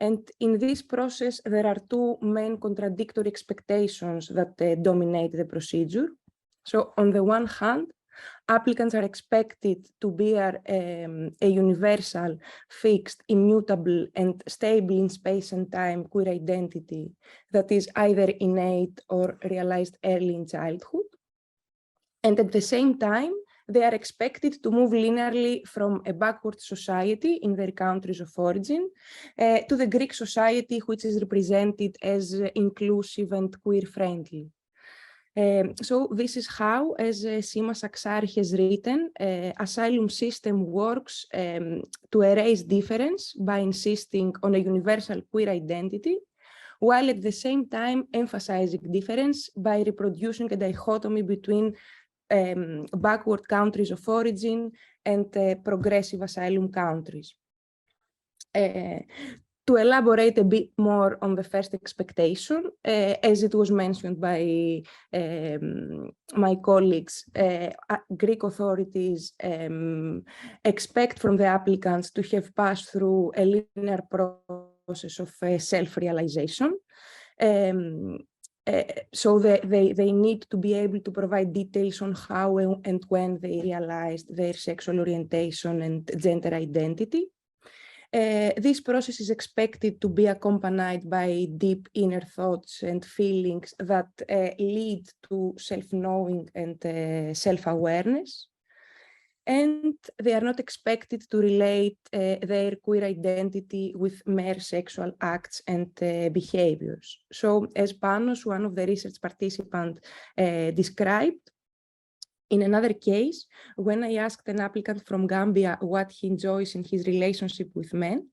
And in this process, there are two main contradictory expectations that dominate the procedure. So on the one hand, applicants are expected to bear a universal, fixed, immutable, and stable in space and time queer identity that is either innate or realized early in childhood. And at the same time, they are expected to move linearly from a backward society in their countries of origin to the Greek society, which is represented as inclusive and queer-friendly. So this is how, as Sima Saksari has written, asylum system works to erase difference by insisting on a universal queer identity, while at the same time emphasizing difference by reproducing a dichotomy between backward countries of origin and progressive asylum countries. To elaborate a bit more on the first expectation, as it was mentioned by my colleagues, Greek authorities expect from the applicants to have passed through a linear process of self-realization. So they need to be able to provide details on how and when they realized their sexual orientation and gender identity. This process is expected to be accompanied by deep inner thoughts and feelings that lead to self-knowing and self-awareness. And they are not expected to relate their queer identity with mere sexual acts and behaviors. So, as Panos, one of the research participants, described, in another case, when I asked an applicant from Gambia what he enjoys in his relationship with men,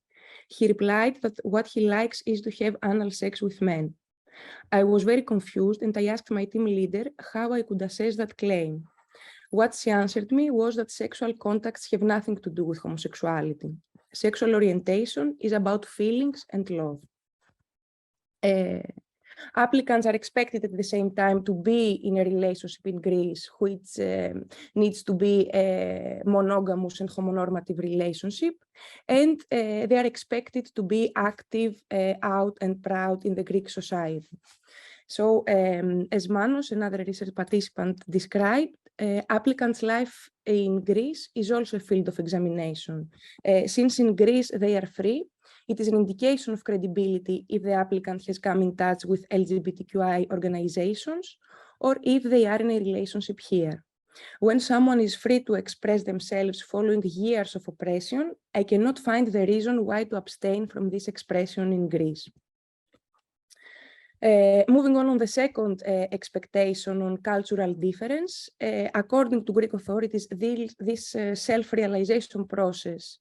he replied that what he likes is to have anal sex with men. I was very confused and I asked my team leader how I could assess that claim. What she answered me was that sexual contacts have nothing to do with homosexuality. Sexual orientation is about feelings and love. Applicants are expected at the same time to be in a relationship in Greece, which needs to be a monogamous and homonormative relationship. And they are expected to be active, out and proud in the Greek society. So as Manos, another research participant, described, applicants' life in Greece is also a field of examination. Since in Greece they are free, it is an indication of credibility if the applicant has come in touch with LGBTQI organizations or if they are in a relationship here. When someone is free to express themselves following years of oppression, I cannot find the reason why to abstain from this expression in Greece. Moving on the second expectation on cultural difference, according to Greek authorities, this self-realization process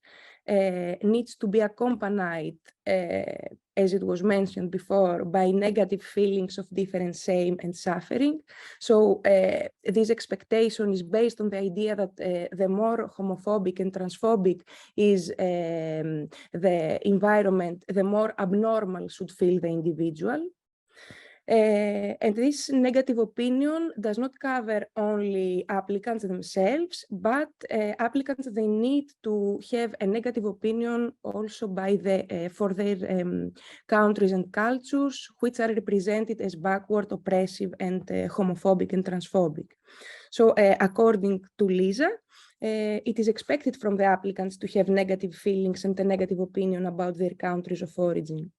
needs to be accompanied, as it was mentioned before, by negative feelings of different shame and suffering. So this expectation is based on the idea that the more homophobic and transphobic is the environment, the more abnormal should feel the individual. And this negative opinion does not cover only applicants themselves, but applicants, they need to have a negative opinion also by for their countries and cultures, which are represented as backward, oppressive, and homophobic and transphobic. So according to Lisa, it is expected from the applicants to have negative feelings and a negative opinion about their countries of origin.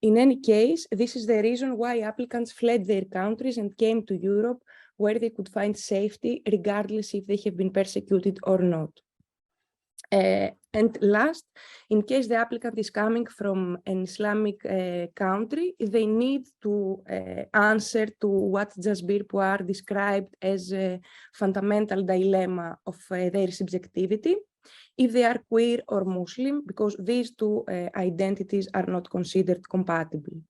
In any case, this is the reason why applicants fled their countries and came to Europe, where they could find safety, regardless if they have been persecuted or not. And last, in case the applicant is coming from an Islamic country, they need to answer to what Jasbir Puar described as a fundamental dilemma of their subjectivity, if they are queer or Muslim, because these two identities are not considered compatible.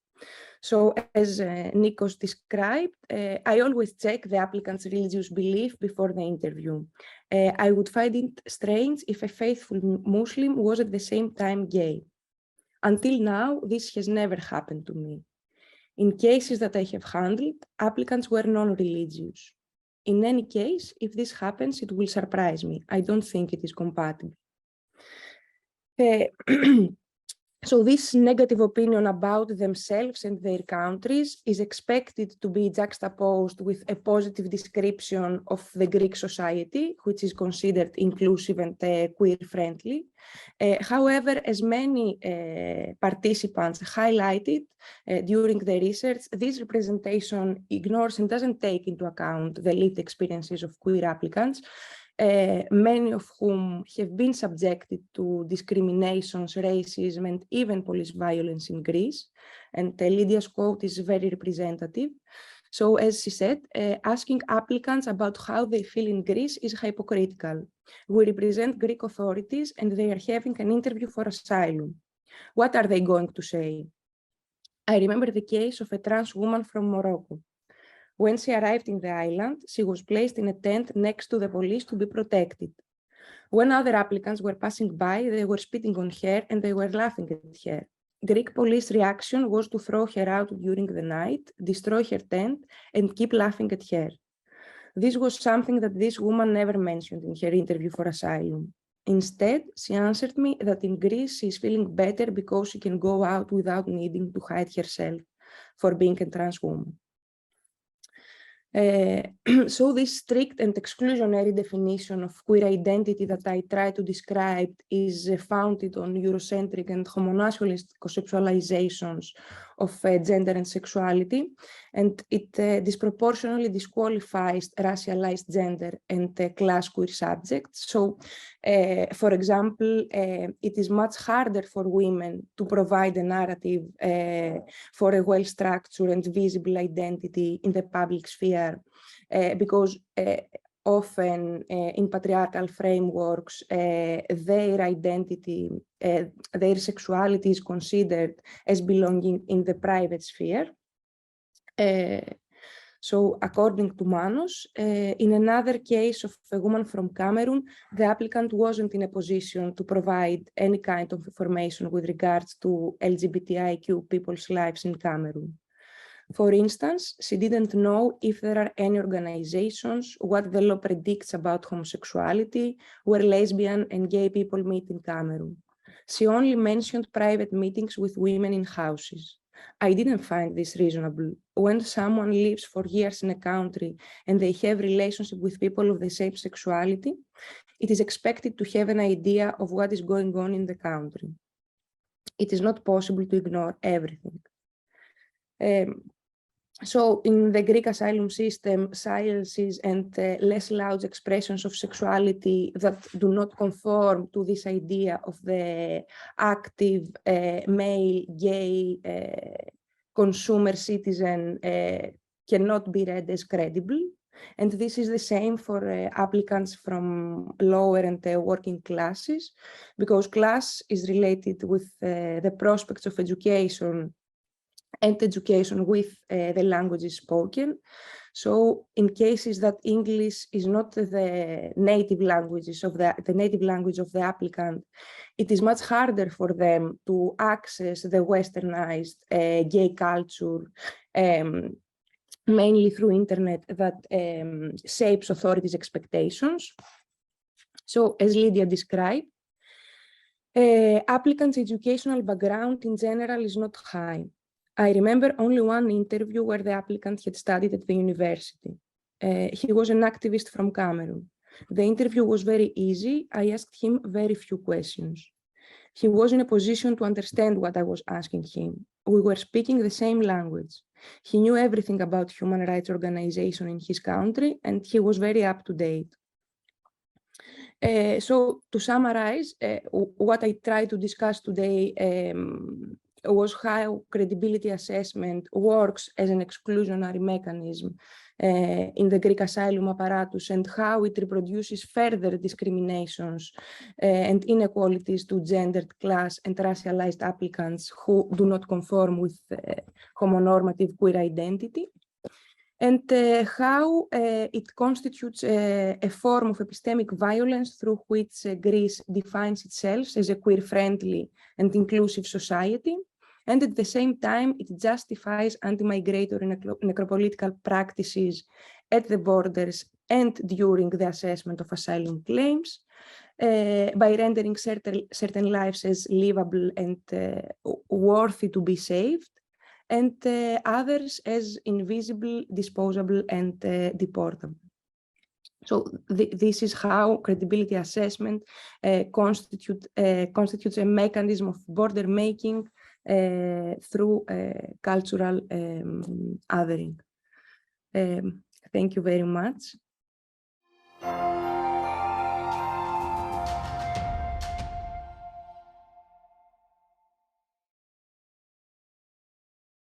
So as Nikos described, I always check the applicant's religious belief before the interview. I would find it strange if a faithful Muslim was at the same time gay. Until now, this has never happened to me. In cases that I have handled, applicants were non-religious. In any case, if this happens, it will surprise me. I don't think it is compatible. So this negative opinion about themselves and their countries is expected to be juxtaposed with a positive description of the Greek society, which is considered inclusive and queer-friendly. However, as many participants highlighted during the research, this representation ignores and doesn't take into account the lived experiences of queer applicants, many of whom have been subjected to discriminations, racism, and even police violence in Greece. And Lydia's quote is very representative. So as she said, asking applicants about how they feel in Greece is hypocritical. We represent Greek authorities and they are having an interview for asylum. What are they going to say? I remember the case of a trans woman from Morocco. When she arrived in the island, she was placed in a tent next to the police to be protected. When other applicants were passing by, they were spitting on her and they were laughing at her. Greek police reaction was to throw her out during the night, destroy her tent, and keep laughing at her. This was something that this woman never mentioned in her interview for asylum. Instead, she answered me that in Greece she is feeling better because she can go out without needing to hide herself for being a trans woman. So this strict and exclusionary definition of queer identity that I try to describe is founded on Eurocentric and homonationalist conceptualizations of gender and sexuality, and it disproportionately disqualifies racialized gender and class queer subjects. So, for example, it is much harder for women to provide a narrative for a well-structured and visible identity in the public sphere, because often in patriarchal frameworks, their identity, their sexuality is considered as belonging in the private sphere. So according to Manos, in another case of a woman from Cameroon, the applicant wasn't in a position to provide any kind of information with regards to LGBTIQ people's lives in Cameroon. For instance, she didn't know if there are any organizations, what the law predicts about homosexuality, where lesbian and gay people meet in Cameroon. She only mentioned private meetings with women in houses. I didn't find this reasonable. When someone lives for years in a country and they have relationship with people of the same sexuality, it is expected to have an idea of what is going on in the country. It is not possible to ignore everything. So in the Greek asylum system, silences and less loud expressions of sexuality that do not conform to this idea of the active male gay consumer citizen cannot be read as credible. And this is the same for applicants from lower and working classes, because class is related with the prospects of education and education with the languages spoken. So in cases that English is not the native languages of the native language of the applicant, it is much harder for them to access the westernized gay culture, mainly through internet, that shapes authorities' expectations. So as Lydia described, applicants' educational background in general is not high. I remember only one interview where the applicant had studied at the university. He was an activist from Cameroon. The interview was very easy. I asked him very few questions. He was in a position to understand what I was asking him. We were speaking the same language. He knew everything about human rights organization in his country, and he was very up to date. So to summarize, what I try to discuss today was how credibility assessment works as an exclusionary mechanism in the Greek asylum apparatus, and how it reproduces further discriminations and inequalities to gendered, class, and racialized applicants who do not conform with homonormative queer identity, and how it constitutes a form of epistemic violence through which Greece defines itself as a queer-friendly and inclusive society. And at the same time, it justifies anti-migratory necropolitical practices at the borders and during the assessment of asylum claims by rendering certain lives as livable and worthy to be saved, and others as invisible, disposable, and deportable. So this is how credibility assessment constitutes a mechanism of border making through cultural othering. Thank you very much.